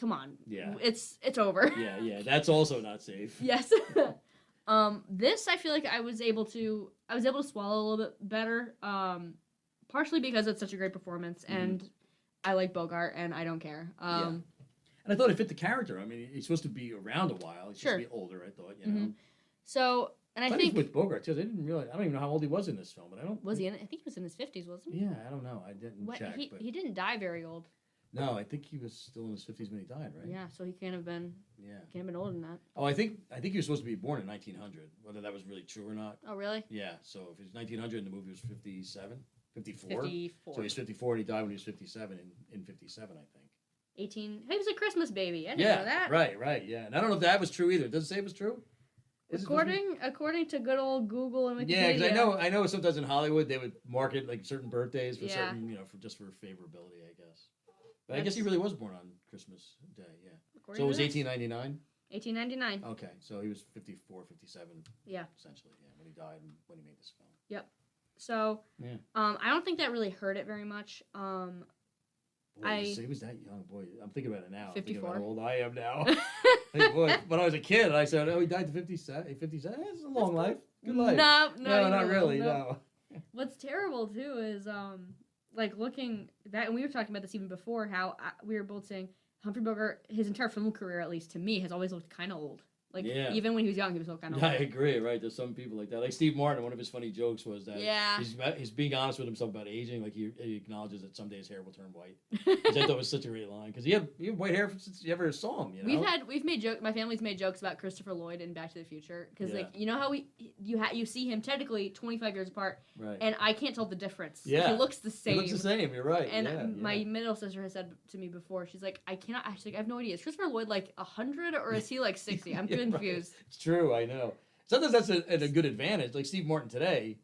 Come on. Yeah. It's over. Yeah. That's also not safe. Yes. This I feel like I was able to swallow a little bit better. Partially because it's such a great performance and I like Bogart and I don't care. And I thought it fit the character. I mean, he's supposed to be around a while. He's supposed to be older, I thought, you know. So, and I think with Bogart too, I didn't realize. I don't even know how old he was in this film, but I don't. Was he in it? I think he was in his 50s, wasn't he? Yeah, I don't know. I didn't check. He didn't die very old. No, I think he was still in his 50s when he died, right? Yeah, so he can't have been. Yeah. Can't have been older than that. Oh, I think he was supposed to be born in 1900. Whether that was really true or not. Oh, really? Yeah. So if it was 1900 and the movie was 54. 54. So he was 54 and he died when he was 57 in 57, I think. 18. He was a Christmas baby. I didn't know that. Right. Yeah, and I don't know if that was true either. Does it say it was true? According to good old Google and Wikipedia. Yeah, because I know sometimes in Hollywood they would market like certain birthdays for certain, for favorability, I guess. But I guess he really was born on Christmas Day, yeah. So it was 1899? 1899. Okay, so he was 54, 57. Yeah. Essentially, when he died and when he made this film. Yep. So, I don't think that really hurt it very much. He was that young, boy. I'm thinking about it now. 54. I'm thinking about how old I am now. Hey, boy, when I was a kid, I said, he died at 57. 57? It's a long life. Good life. No, not really, no. What's terrible, too, is, looking back, and we were talking about this even before, how we were both saying Humphrey Bogart, his entire film career, at least to me, has always looked kind of old. Like, Yeah. even when he was young, he was still kind of I old. agree, right? There's some people like that. Like Steve Martin, one of his funny jokes was that Yeah. he's being honest with himself about aging. Like he acknowledges that someday his hair will turn white. Which I thought was such a great line because he had white hair since you ever saw him. You know? We've made jokes. My family's made jokes about Christopher Lloyd in Back to the Future because Yeah. like you know how you see him technically 25 years apart, Right. and I can't tell the difference. Yeah. He looks the same. He looks the same. You're right. And yeah, my middle sister has said to me before, she's like, I cannot actually. I have no idea. Is Christopher Lloyd like 100 or is he like 60? I'm Yeah, confused. Right. It's true. I know. Sometimes that's a good advantage. Like Steve Martin today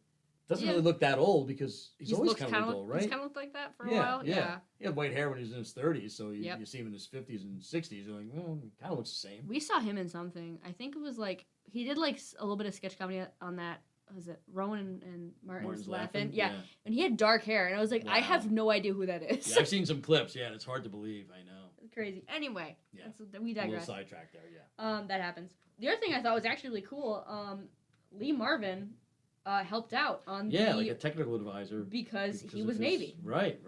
doesn't Yeah. really look that old because he's always kind of old, right? He's kind of looked like that for a while. Yeah. He had white hair when he was in his 30s, so Yep. you see him in his 50s and 60s. You're like, well, he kind of looks the same. We saw him in something. I think it was like he did like a little bit of sketch comedy on that. Was it Rowan and Martin's Laughing? Yeah. And he had dark hair, and I was like, I Wow. have no idea who that is. Yeah, I've seen some clips. Yeah, and it's hard to believe. I know. Crazy. Anyway, Yeah. we A little digress. sidetracked there. Yeah. That happens. The other thing I thought was actually really cool. Lee Marvin helped out on Like a technical advisor because he of was his- Navy. Right,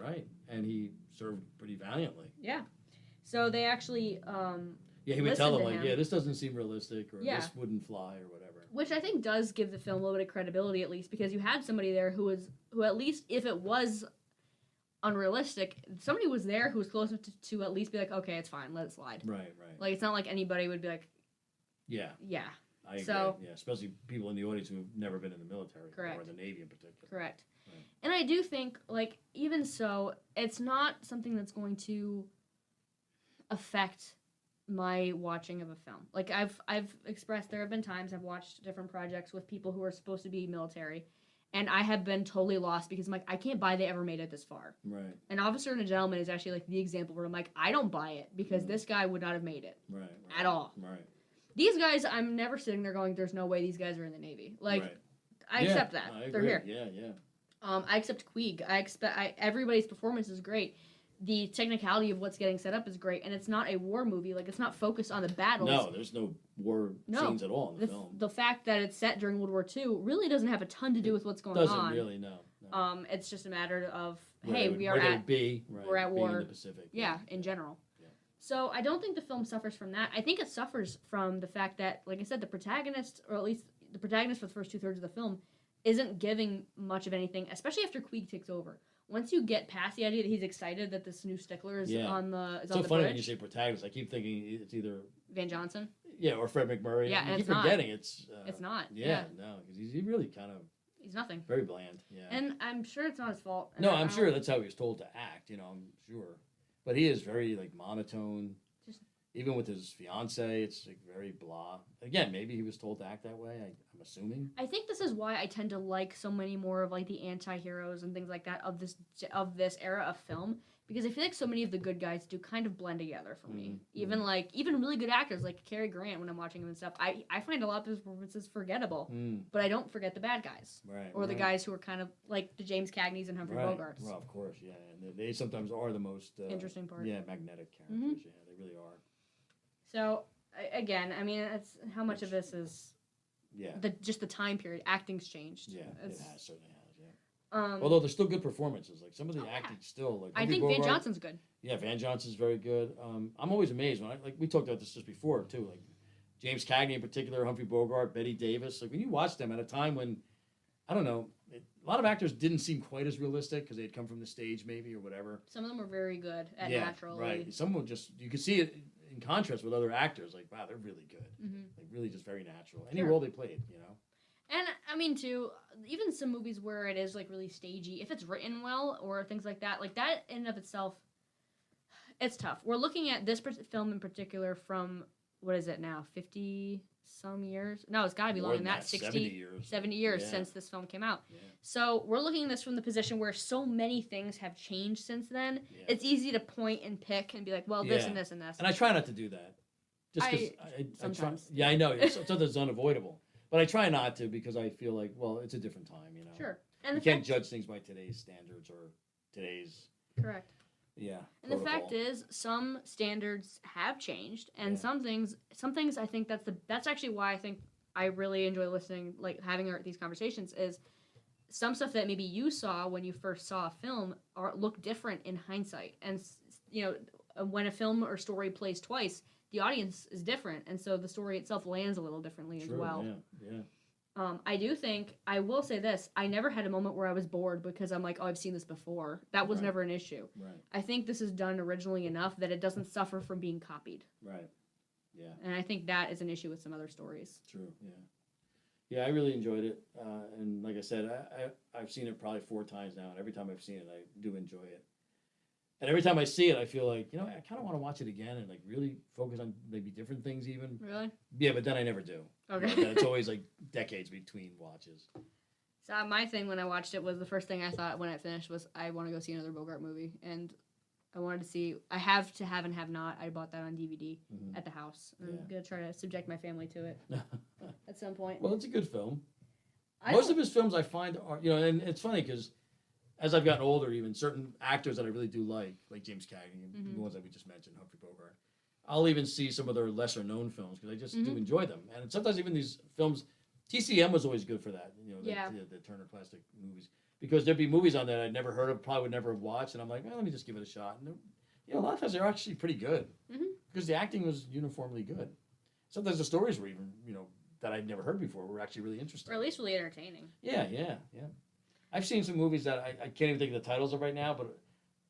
and he served pretty valiantly. Yeah. So they actually Yeah, he would Listen tell to them like, him. yeah, this doesn't seem realistic, or Yeah. this wouldn't fly, or whatever. which I think does give the film a little bit of credibility at least because you had somebody there who at least if it was unrealistic, somebody was there who was close enough to at least be like, okay, it's fine, let it slide. Right. Like it's not like anybody would be like, Yeah, yeah, I agree. So- Yeah, especially people in the audience who have never been in the military, Correct. or the Navy in particular. correct. Right. And I do think like even so, it's not something that's going to affect my watching of a film. Like I've expressed there have been times I've watched different projects with people who are supposed to be military and I have been totally lost because I'm like I can't buy they ever made it this far. Right. An Officer and a Gentleman is actually like the example where I'm like I don't buy it because this guy would not have made it Right. at all. Right. These guys I'm never sitting there going there's no way these guys are in the Navy. Like Right. I accept that. I They're agree. here. Yeah. I accept Queeg. Everybody's performance is great. The technicality of what's getting set up is great, and it's not a war movie. Like it's not focused on the battles. No, there's no war scenes at all in the film. The fact that it's set during World War II really doesn't have a ton to do with what's going Doesn't on. really, no. It's just a matter of Where hey, they would- we where are they at would be, right, we're at being war. in the Pacific. Yeah, in general. Yeah. So I don't think the film suffers from that. I think it suffers from the fact that, like I said, the protagonist, or at least the protagonist for the first 2/3 of the film, isn't giving much of anything, especially after Queeg takes over. Once you get past the idea that he's excited that this new stickler is on the It's so on the funny bridge, when you say protagonist. I keep thinking it's either Van Johnson. or Fred McMurray. Yeah, you and keep it's not. forgetting it's Not. Yeah, no, because he's really kind of He's nothing. very bland. Yeah. And I'm sure it's not his fault. And No, I I'm don't- sure that's how he was told to act. I'm sure, but he is very like monotone. Just- Even with his fiance, it's like very blah. Again, maybe he was told to act that way. I'm assuming. I think this is why I tend to like so many more of like the anti-heroes and things like that of this era of film because I feel like so many of the good guys do kind of blend together for me. Even really good actors like Cary Grant when I'm watching him and stuff. I find a lot of his performances forgettable, but I don't forget the bad guys. Right. Or the guys who are kind of like the James Cagneys and Humphrey Bogarts. Well, of course, yeah, and they sometimes are the most Interesting part. Yeah, magnetic characters. Yeah, they really are. So again, I mean, it's how much of this is just the time period. Acting's changed. Yeah, It's, it certainly has. Yeah. Although there's still good performances, like some of the acting still. Like I Humphrey think Van Bogart, Johnson's good. Yeah, Van Johnson's very good. I'm always amazed when we talked about this just before too. Like James Cagney in particular, Humphrey Bogart, Betty Davis. Like when you watch them at a time when, I don't know, a lot of actors didn't seem quite as realistic because they'd come from the stage maybe or whatever. Some of them were very good at naturally. Right. Some would just you could see it in contrast with other actors. Like wow, they're really good. Like really just very natural. Any role they played, And I mean too, even some movies where it is like really stagey, if it's written well or things like that in and of itself, it's tough. We're looking at this film in particular from, what is it now, 50 some years? No, it's got to be More longer than than that, that, 60, 70 years. Yeah. since this film came out. Yeah. So we're looking at this from the position where so many things have changed since then. Yeah. It's easy to point and pick and be like, well, this and this and this. And I try not to do that. Just because I sometimes. try. Yeah, I know. Sometimes unavoidable. But I try not to because I feel like, well, it's a different time, Sure. And you can't judge things by today's standards or today's... Correct. Yeah. And the fact is, some standards have changed, and some things I think that's actually why I think I really enjoy listening, like having these conversations, is some stuff that maybe you saw when you first saw a film look different in hindsight. And, when a film or story plays twice, the audience is different, and so the story itself lands a little differently as well. Yeah. I do think, I will say this, I never had a moment where I was bored because I'm like, oh, I've seen this before. That was never an issue. Right. I think this is done originally enough that it doesn't suffer from being copied. Right. Yeah. And I think that is an issue with some other stories. True. Yeah. Yeah, I really enjoyed it, and like I said, I've seen it probably 4 times now, and every time I've seen it, I do enjoy it. And every time I see it, I feel like, I kind of want to watch it again and like really focus on maybe different things even. Really? Yeah, but then I never do. Okay. It's always like decades between watches. So my thing when I watched it was the first thing I thought when it finished was I want to go see another Bogart movie, and I wanted to see. I have to have and have not. I bought that on DVD at the house. I'm gonna try to subject my family to it at some point. Well, it's a good film. Most of his films I find are, and it's funny because as I've gotten older, even certain actors that I really do like James Caine, the ones that we just mentioned, Humphrey Bogart, I'll even see some of their lesser known films because I just do enjoy them. And sometimes even these films, TCM was always good for that, the Turner Classic movies. Because there'd be movies on that I'd never heard of, probably would never have watched, and I'm like, let me just give it a shot. And a lot of times they're actually pretty good because the acting was uniformly good. Sometimes the stories were even, that I'd never heard before were actually really interesting. Or at least really entertaining. Yeah. I've seen some movies that I can't even think of the titles of right now, but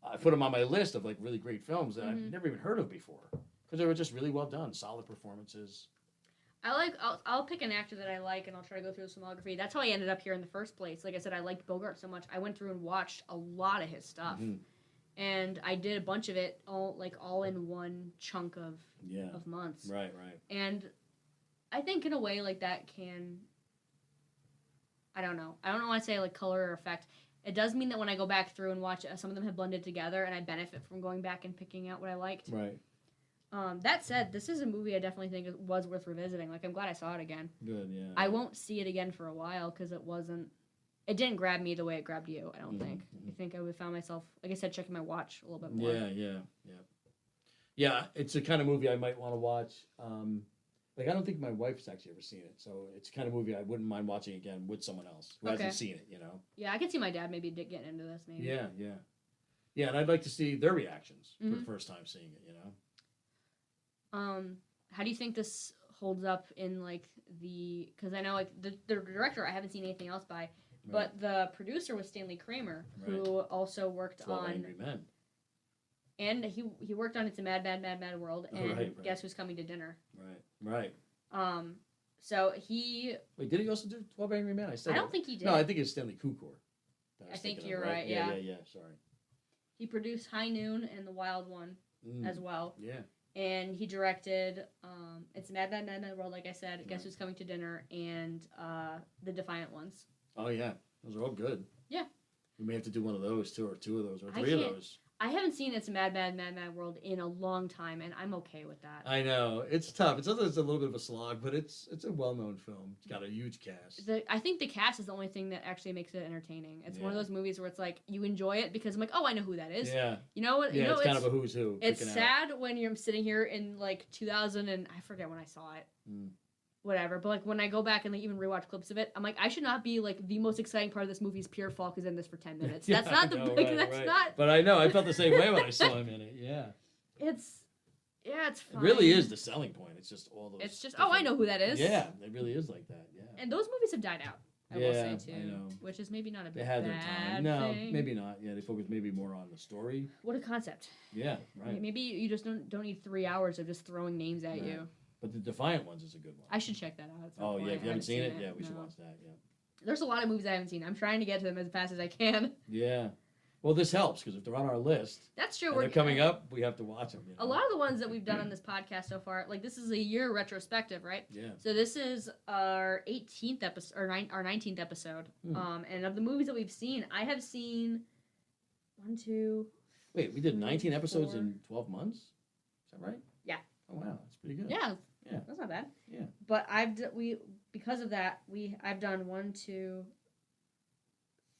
I put them on my list of like really great films that I've never even heard of before because they were just really well done, solid performances. I'll pick an actor that I like, and I'll try to go through the filmography. That's how I ended up here in the first place. Like I said, I liked Bogart so much. I went through and watched a lot of his stuff, and I did a bunch of it all in one chunk of months. Right. And I think in a way like that can, I don't know why I say like color or effect. It does mean that when I go back through and watch, some of them have blended together, and I benefit from going back and picking out what I liked. Right. That said, this is a movie I definitely think was worth revisiting. Like, I'm glad I saw it again. Good, yeah. I won't see it again for a while because it didn't grab me the way it grabbed you, I don't think. I think I would have found myself, like I said, checking my watch a little bit more. Yeah, it's the kind of movie I might want to watch. I don't think my wife's actually ever seen it, so it's the kind of movie I wouldn't mind watching again with someone else who hasn't seen it, Yeah, I could see my dad maybe getting into this, maybe. Yeah. Yeah, and I'd like to see their reactions for the first time seeing it, How do you think this holds up in because I know the director I haven't seen anything else by, but the producer was Stanley Kramer, who also worked 12 on Angry Men. And he worked on It's a Mad, Mad, Mad, Mad World and Guess Who's Coming to Dinner. Right. So he. Wait, did he also do 12 Angry Men? I don't think he did. No, I think it's Stanley Kukor. I think you're right. Yeah. Sorry. He produced High Noon and The Wild One as well. Yeah. And he directed It's Mad, Mad, Mad, Mad World, like I said, Guess Who's Coming to Dinner, and The Defiant Ones. Oh, yeah. Those are all good. Yeah. We may have to do one of those, or 2 of those, or 3 of those. I haven't seen It's a Mad, Mad, Mad, Mad World in a long time, and I'm okay with that. I know. It's tough. It's a little bit of a slog, but it's a well-known film. It's got a huge cast. I think the cast is the only thing that actually makes it entertaining. It's one of those movies where it's like, you enjoy it because I'm like, oh, I know who that is. Yeah. You know what? Yeah, it's kind of a who's who. It's sad when you're sitting here in 2000, and I forget when I saw it. Whatever, but when I go back and even rewatch clips of it, I'm like, I should not be the most exciting part of this movie is Pierre Falk is in this for 10 minutes. That's not not. But I know I felt the same way when I saw him in it. Yeah. It's fine. It really is the selling point. It's just all those. It's just I know who that is. Yeah, it really is like that. Yeah. And those movies have died out. I will say too. I know. Which is maybe not a they had their time. bad No, thing. maybe not. Yeah, they focus maybe more on the story. What a concept. Yeah, right. Maybe you just don't need 3 hours of just throwing names at you. But the Defiant Ones is a good one. I should check that out. Oh, yeah. If you haven't seen it, we should watch that. Yeah. There's a lot of movies I haven't seen. I'm trying to get to them as fast as I can. Yeah. Well, this helps because if they're on our list, that's true. And they're coming up, we have to watch them. A lot of the ones that we've done on this podcast so far, this is a year retrospective, right? Yeah. So this is our 18th episode, or our 19th episode. And of the movies that we've seen, I have seen 1, 2. Wait, we did 19 episodes in 12 months? Is that right? Yeah. Oh wow, that's pretty good. Yeah. Yeah. That's not bad. Yeah. But because of that, I've done 1, 2,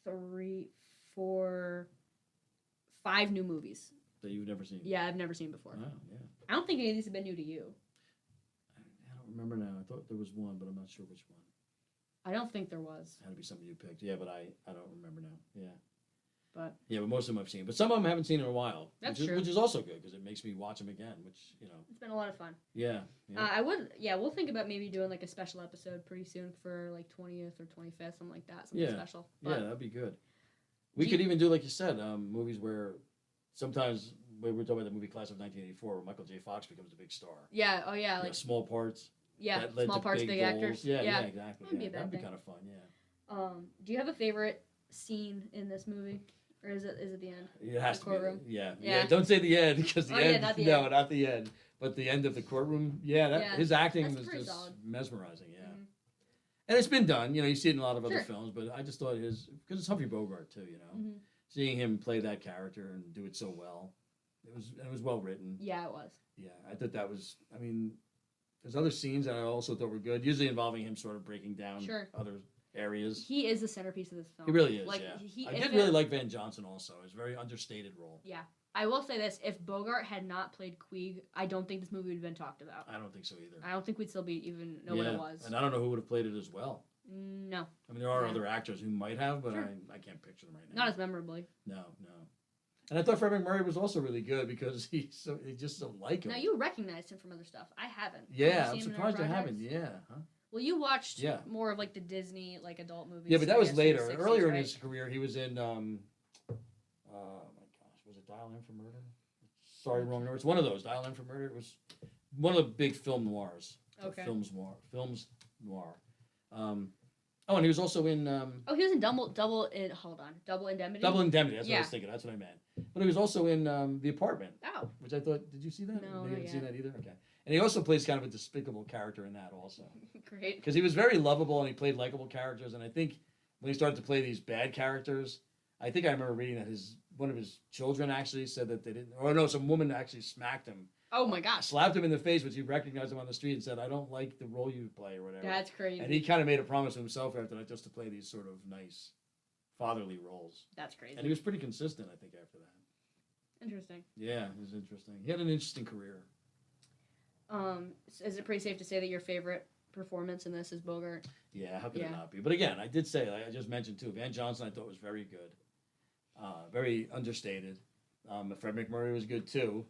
3, 4, 5 new movies that you've never seen. Yeah, I've never seen before. Wow, yeah. I don't think any of these have been new to you. I don't remember now. I thought there was one, but I'm not sure which one. I don't think there was. It had to be something you picked. Yeah, but I don't remember now. Yeah. But yeah, but most of them I've seen. But some of them I haven't seen in a while. That's which true. Which is also good because it makes me watch them again. Which it's been a lot of fun. Yeah. We'll think about maybe doing like a special episode pretty soon for like 20th or 25th, something like that, something special. But that'd be good. We could even do, like you said, movies where sometimes we were talking about the movie Class of 1984, where Michael J. Fox becomes a big star. Yeah. Oh yeah. Like small parts. Yeah. That led Small to parts, big roles. actors. Yeah. Exactly. That'd be thing. kind of fun. Yeah. Do you have a favorite scene in this movie, or is it the end? It has to courtroom? be. Yeah. Don't say the end because the end. Not the no, end. not the end. But the end of the courtroom. Yeah. His acting was just solid. mesmerizing. Yeah. Mm-hmm. And it's been done. You see it in a lot of other Sure. films, but I just thought because it's Humphrey Bogart too. Mm-hmm. Seeing him play that character and do it so well, it was well written. Yeah, it was. Yeah, I thought that was. I mean, there's other scenes that I also thought were good, usually involving him sort of breaking down other areas. He is the centerpiece of this film. He really is. Like, yeah. I did really like Van Johnson also. It's a very understated role. Yeah. I will say this: if Bogart had not played Queeg, I don't think this movie would have been talked about. I don't think so either. I don't think we'd still be even know what it was. And I don't know who would have played it as well. No. I mean, there are other actors who might have, but I can't picture them right now. Not as memorably. No. And I thought Fred McMurray was also really good because he just don't like him. Now you recognized him from other stuff. I haven't. Yeah, I'm surprised I haven't. Yeah. Huh? Well, you watched more of like the Disney like adult movies. Yeah, but that was later. 60s, Earlier right? in his career, he was in. Oh my gosh, was it Dial M for Murder? Sorry, wrong number. It's one of those. Dial M for Murder. It was one of the big film noirs. Okay. Films noir. And he was also in. He was in Double Indemnity. Double Indemnity. That's what I was thinking. That's what I meant. But he was also in The Apartment. Oh. Which I thought. Did you see that? No, you not didn't see yet. that either. Okay. And he also plays kind of a despicable character in that also. Great. Because he was very lovable and he played likable characters. And I think when he started to play these bad characters, I think I remember reading that one of his children actually said that they didn't. Or no, some woman actually smacked him. Oh my gosh. Slapped him in the face, but he recognized him on the street and said, "I don't like the role you play," or whatever. That's crazy. And he kind of made a promise to himself after that just to play these sort of nice fatherly roles. That's crazy. And he was pretty consistent, I think, after that. Interesting. Yeah, it was interesting. He had an interesting career. Is it pretty safe to say that your favorite performance in this is Bogart? Yeah, how could it not be? But again, I did say, like I just mentioned too, Van Johnson I thought was very good. Very understated. Fred McMurray was good too.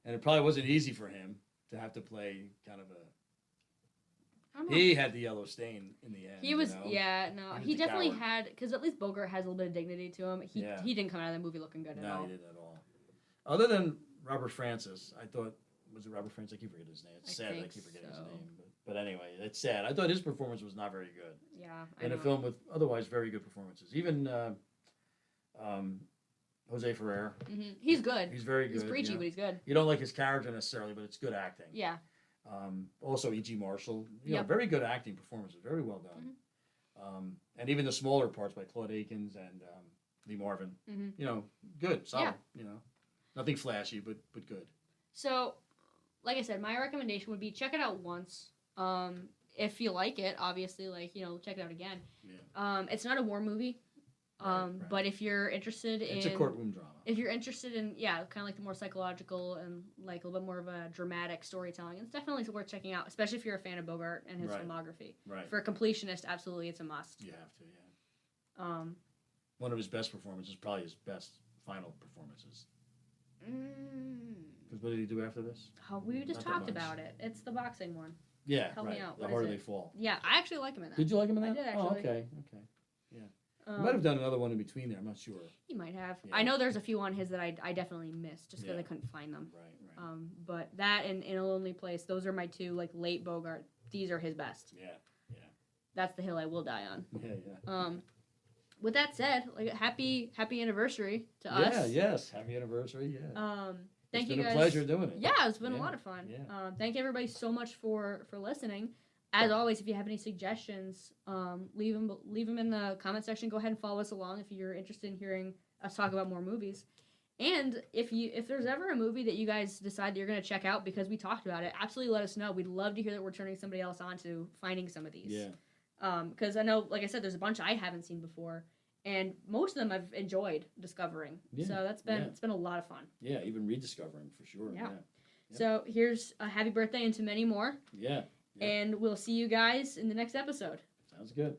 And it probably wasn't easy for him to have to play kind of a... He had the yellow stain in the end. He was, he definitely had, because at least Bogart has a little bit of dignity to him. He didn't come out of the movie looking good at all. No, he didn't at all. Other than Robert Francis, I thought, was it Robert Francis? I keep forgetting his name. It's sad I keep forgetting his name. But anyway, it's sad. I thought his performance was not very good. Yeah, in a film with otherwise very good performances. Even Jose Ferrer. Mm-hmm. He's good. He's very good. He's preachy, but he's good. You don't like his character necessarily, but it's good acting. Yeah. Also, E.G. Marshall. You know, very good acting performances. Very well done. Mm-hmm. And even the smaller parts by Claude Akins and Lee Marvin. Mm-hmm. You know, good, solid. Yeah. You know, nothing flashy, but good. So, like I said, my recommendation would be check it out once. If you like it, obviously, check it out again. Yeah. It's not a war movie. Right. But if you're interested it's a courtroom drama. If you're interested in, kind of like the more psychological and like a little bit more of a dramatic storytelling, it's definitely worth checking out, especially if you're a fan of Bogart and his filmography. Right. For a completionist, absolutely, it's a must. You have to, yeah. One of his best performances, probably his best final performances. Because what did he do after this? Oh, we just talked about it. It's the boxing one. Yeah, Help me out. The Harder They Fall. Yeah, I actually like him in that. Did you like him in that? I did, actually. Oh, okay. Yeah. He might have done another one in between there. I'm not sure. He might have. Yeah. I know there's a few on his that I definitely missed just because I couldn't find them. Right. But that and In a Lonely Place, those are my two late Bogart. These are his best. Yeah. That's the hill I will die on. Yeah. With that said, happy anniversary to us. Yeah. Yes. Happy anniversary. Yeah. Thank you guys. It's been a pleasure doing it. Yeah, it's been a lot of fun. Yeah. Thank everybody so much for listening. As always, if you have any suggestions, leave them in the comment section. Go ahead and follow us along if you're interested in hearing us talk about more movies. And if there's ever a movie that you guys decide that you're going to check out because we talked about it, absolutely let us know. We'd love to hear that we're turning somebody else on to finding some of these. Yeah. Because I know, like I said, there's a bunch I haven't seen before, and most of them I've enjoyed discovering. Yeah. So it's been a lot of fun. Yeah, even rediscovering for sure. Yeah. So here's a happy birthday and to many more. Yeah. And we'll see you guys in the next episode. Sounds good.